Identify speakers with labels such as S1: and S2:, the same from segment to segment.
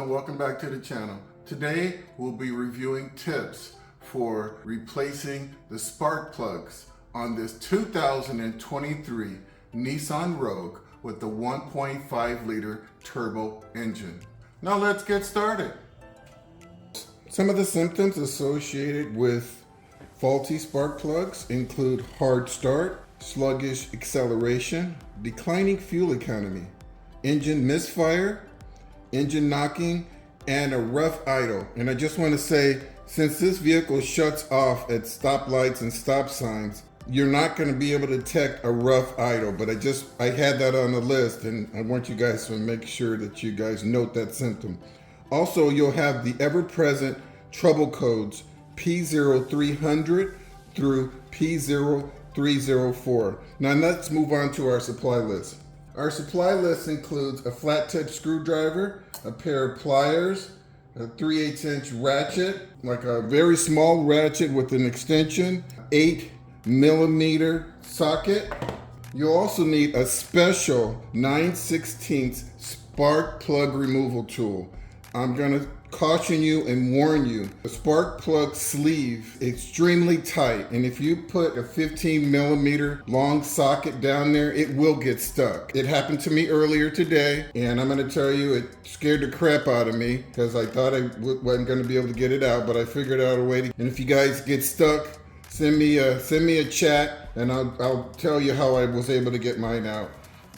S1: everyone, welcome back to the channel. Today we'll be reviewing tips for replacing the spark plugs on this 2023 Nissan Rogue with the 1.5 liter turbo engine. Now let's get started. Some of the symptoms associated with faulty spark plugs include hard start, sluggish acceleration, declining fuel economy, engine misfire, engine knocking, and a rough idle. And I just want to say, since this vehicle shuts off at stoplights and stop signs, you're not going to be able to detect a rough idle, but I had that on the list, and I want you guys to make sure that you guys note that symptom. Also, you'll have the ever-present trouble codes P0300 through P0304. Now let's move on to our supply list. Our supply list includes a flat tip screwdriver, a pair of pliers, a 3/8" ratchet, like a very small ratchet with an extension, 8mm socket. You'll also need a special 9/16 spark plug removal tool. I'm gonna caution you and warn you, the spark plug sleeve is extremely tight, and if you put a 15mm long socket down there, it will get stuck. It happened to me earlier today, and I'm going to tell you, it scared the crap out of me because I thought I wasn't going to be able to get it out, but I figured out a way to. And if you guys get stuck, send me a chat, and I'll tell you how I was able to get mine out.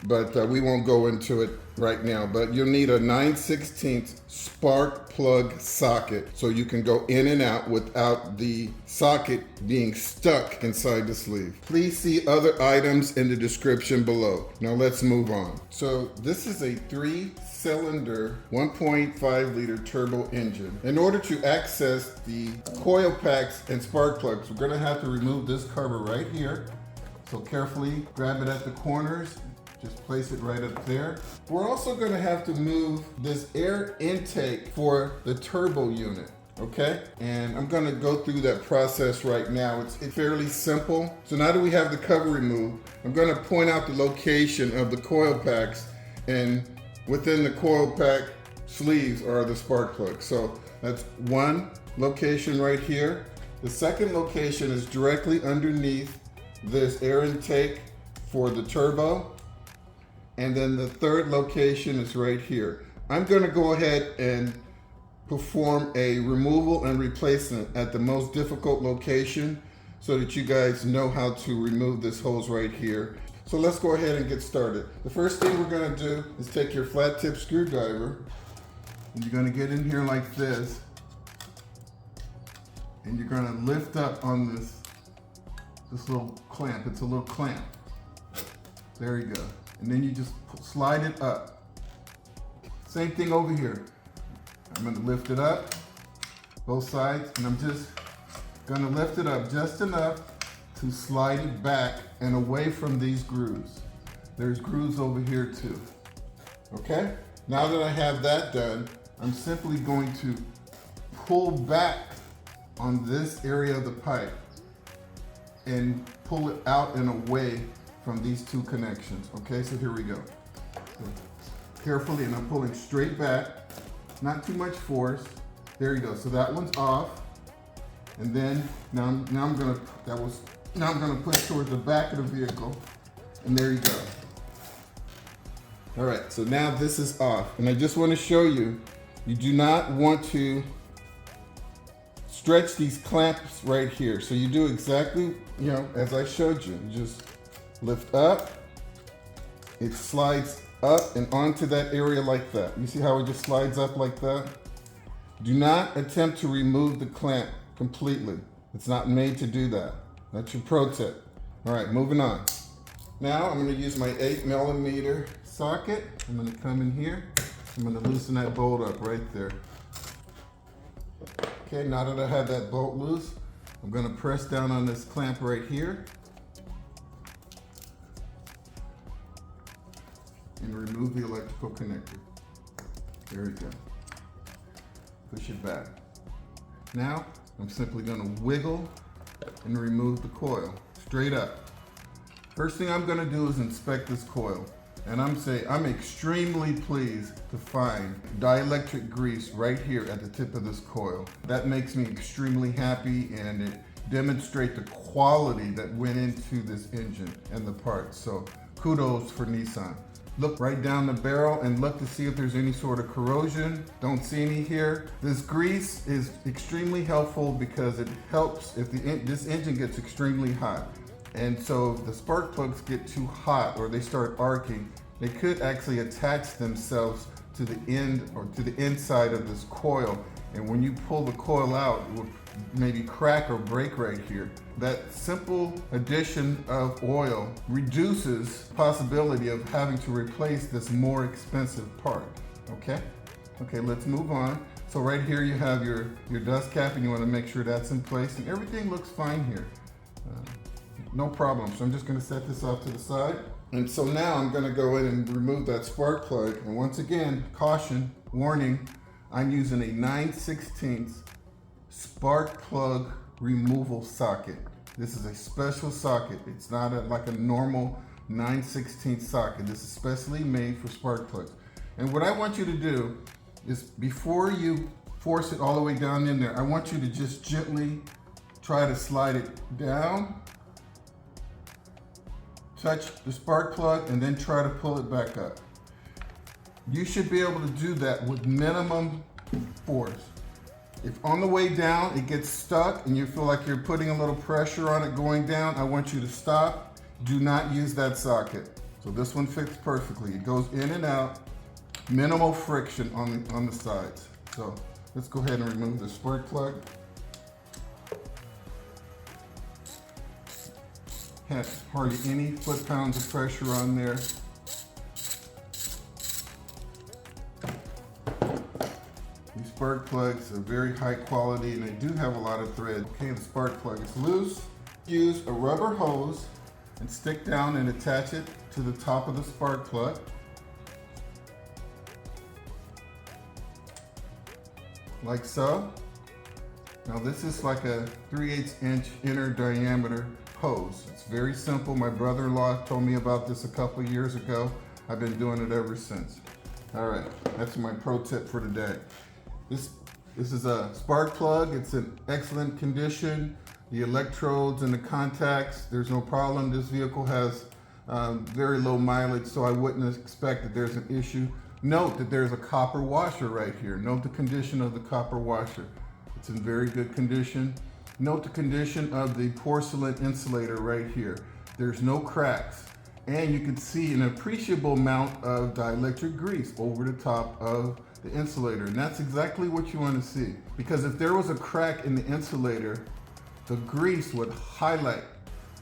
S1: But we won't go into it right now. But you'll need a 9/16 spark plug socket so you can go in and out without the socket being stuck inside the sleeve. Please see other items in the description below. Now let's move on. So this is a 3-cylinder 1.5 liter turbo engine. In order to access the coil packs and spark plugs, we're gonna have to remove this cover right here. So carefully grab it at the corners. Just place it right up there. We're also gonna have to move this air intake for the turbo unit, okay? And I'm gonna go through that process right now. It's fairly simple. So now that we have the cover removed, I'm gonna point out the location of the coil packs, and within the coil pack sleeves are the spark plugs. So that's one location right here. The second location is directly underneath this air intake for the turbo. And then the third location is right here. I'm gonna go ahead and perform a removal and replacement at the most difficult location so that you guys know how to remove this hose right here. So let's go ahead and get started. The first thing we're gonna do is take your flat tip screwdriver, and you're gonna get in here like this, and you're gonna lift up on this little clamp. It's a little clamp. There you go. And then you just slide it up. Same thing over here. I'm gonna lift it up, both sides, and I'm just gonna lift it up just enough to slide it back and away from these grooves. There's grooves over here too, okay? Now that I have that done, I'm simply going to pull back on this area of the pipe and pull it out and away from these two connections. Okay, so here we go. So carefully, and I'm pulling straight back, not too much force. There you go. So that one's off, and then now I'm gonna push toward the back of the vehicle, and there you go. All right, so now this is off, and I just want to show you, you do not want to stretch these clamps right here. So you do exactly, as I showed you. You just lift up, it slides up and onto that area like that. You see how it just slides up like that? Do not attempt to remove the clamp completely. It's not made to do that. That's your pro tip. All right, moving on. Now I'm gonna use my 8mm socket. I'm gonna come in here. I'm gonna loosen that bolt up right there. Okay, now that I have that bolt loose, I'm gonna press down on this clamp right here and remove the electrical connector. There we go. Push it back. Now, I'm simply gonna wiggle and remove the coil, straight up. First thing I'm gonna do is inspect this coil. And I'm extremely pleased to find dielectric grease right here at the tip of this coil. That makes me extremely happy, and it demonstrates the quality that went into this engine and the parts. So kudos for Nissan. Look right down the barrel and look to see if there's any sort of corrosion. Don't see any here. This grease is extremely helpful because it helps if this engine gets extremely hot. And so if the spark plugs get too hot or they start arcing, they could actually attach themselves to the end or to the inside of this coil. And when you pull the coil out, it will maybe crack or break right here. That simple addition of oil reduces the possibility of having to replace this more expensive part, okay? Okay, let's move on. So right here you have your dust cap, and you want to make sure that's in place, and everything looks fine here. No problem. So I'm just going to set this off to the side. And so now I'm going to go in and remove that spark plug. And once again, caution, warning, I'm using a 9/16 spark plug removal socket. This is a special socket. It's not like a normal 9/16 socket. This is specially made for spark plugs. And what I want you to do is, before you force it all the way down in there, I want you to just gently try to slide it down, touch the spark plug, and then try to pull it back up. You should be able to do that with minimum force. If on the way down it gets stuck and you feel like you're putting a little pressure on it going down, I want you to stop. Do not use that socket. So this one fits perfectly. It goes in and out, minimal friction on the sides. So let's go ahead and remove the spark plug. Has hardly any foot-pounds of pressure on there. These spark plugs are very high quality, and they do have a lot of thread. Okay, the spark plug is loose. Use a rubber hose and stick down and attach it to the top of the spark plug. Like so. Now this is like a 3/8 inch inner diameter hose. It's very simple. My brother-in-law told me about this a couple years ago. I've been doing it ever since. All right, that's my pro tip for today. This is a spark plug. It's in excellent condition. The electrodes and the contacts, there's no problem. This vehicle has very low mileage, so I wouldn't expect that there's an issue. Note that there's a copper washer right here. Note the condition of the copper washer. It's in very good condition. Note the condition of the porcelain insulator right here. There's no cracks. And you can see an appreciable amount of dielectric grease over the top of the insulator. And that's exactly what you want to see. Because if there was a crack in the insulator, the grease would highlight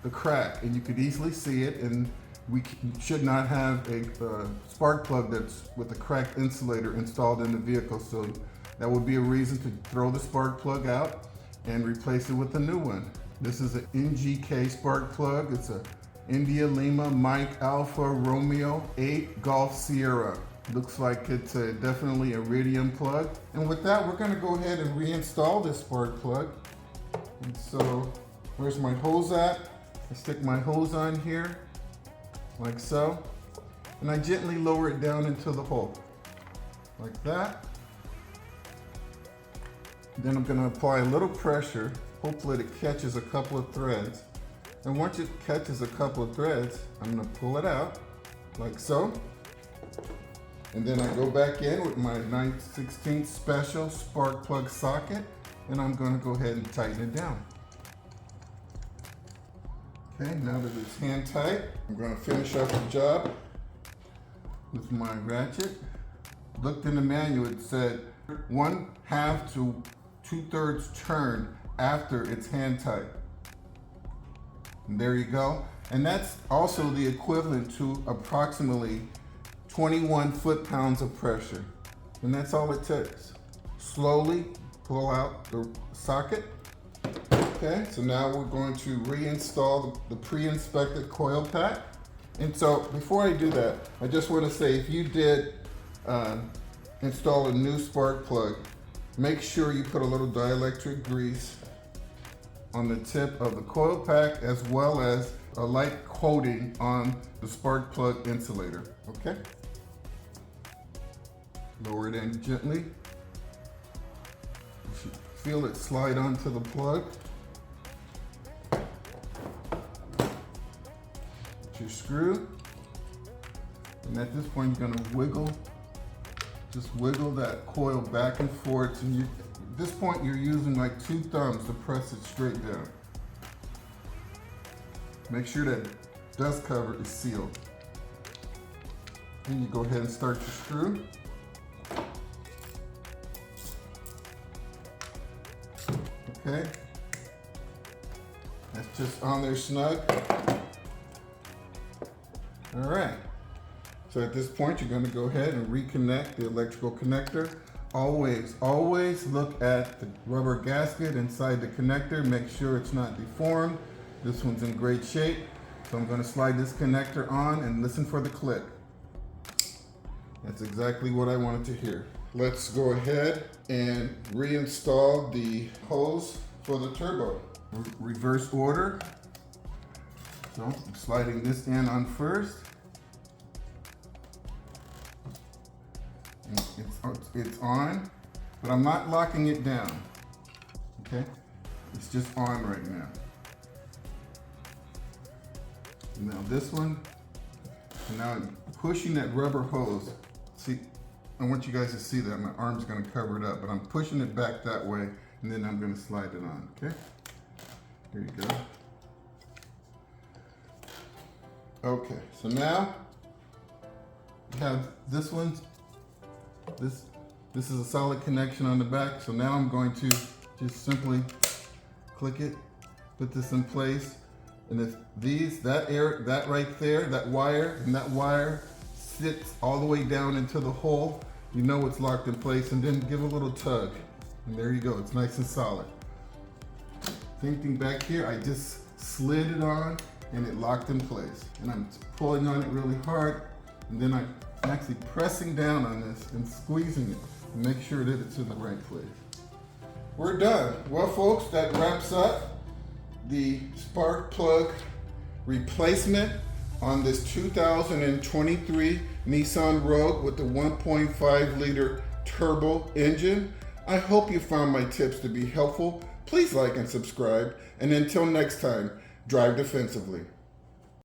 S1: the crack and you could easily see it. And we should not have a spark plug that's with a cracked insulator installed in the vehicle. So that would be a reason to throw the spark plug out and replace it with a new one. This is an NGK spark plug. It's a India Lima Mike Alpha Romeo 8 Golf Sierra. Looks like it's definitely a iridium plug. And with that, we're gonna go ahead and reinstall this spark plug. And so, where's my hose at? I stick my hose on here, like so. And I gently lower it down into the hole, like that. Then I'm gonna apply a little pressure. Hopefully it catches a couple of threads. And once it catches a couple of threads, I'm gonna pull it out, like so. And then I go back in with my 9/16 special spark plug socket, and I'm gonna go ahead and tighten it down. Okay, now that it's hand tight, I'm gonna finish up the job with my ratchet. Looked in the manual, it said 1/2 to 2/3 turn after it's hand tight. And there you go. And that's also the equivalent to approximately 21 foot-pounds of pressure. And that's all it takes. Slowly pull out the socket. Okay, so now we're going to reinstall the pre-inspected coil pack. And so before I do that, I just want to say, if you did install a new spark plug, make sure you put a little dielectric grease on the tip of the coil pack, as well as a light coating on the spark plug insulator, okay? Lower it in gently. You should feel it slide onto the plug. Put your screw. And at this point, you're gonna wiggle, just wiggle that coil back and forth. And at this point, you're using like 2 thumbs to press it straight down. Make sure that dust cover is sealed. Then you go ahead and start your screw. Okay. That's just on there snug. All right. So at this point, you're going to go ahead and reconnect the electrical connector. Always look at the rubber gasket inside the connector. Make sure it's not deformed. This one's in great shape. So I'm going to slide this connector on and listen for the click. That's exactly what I wanted to hear. Let's go ahead and reinstall the hose for the turbo. Reverse order. So I'm sliding this in on first. It's on, but I'm not locking it down, okay? It's just on right now. Now this one, and now I'm pushing that rubber hose. See, I want you guys to see that. My arm's gonna cover it up, but I'm pushing it back that way, and then I'm gonna slide it on, okay? Here you go. Okay, so now we have this one. This is a solid connection on the back, so now I'm going to just simply click it, put this in place, and if that right there, that wire sits all the way down into the hole, you know it's locked in place, and then give a little tug, and there you go, it's nice and solid. Same thing back here, I just slid it on, and it locked in place, and I'm pulling on it really hard, and then I'm actually pressing down on this and squeezing it to make sure that it's in the right place. We're done. Well, folks, that wraps up the spark plug replacement on this 2023 Nissan Rogue with the 1.5 liter turbo engine. I hope you found my tips to be helpful. Please like and subscribe. And until next time, drive defensively.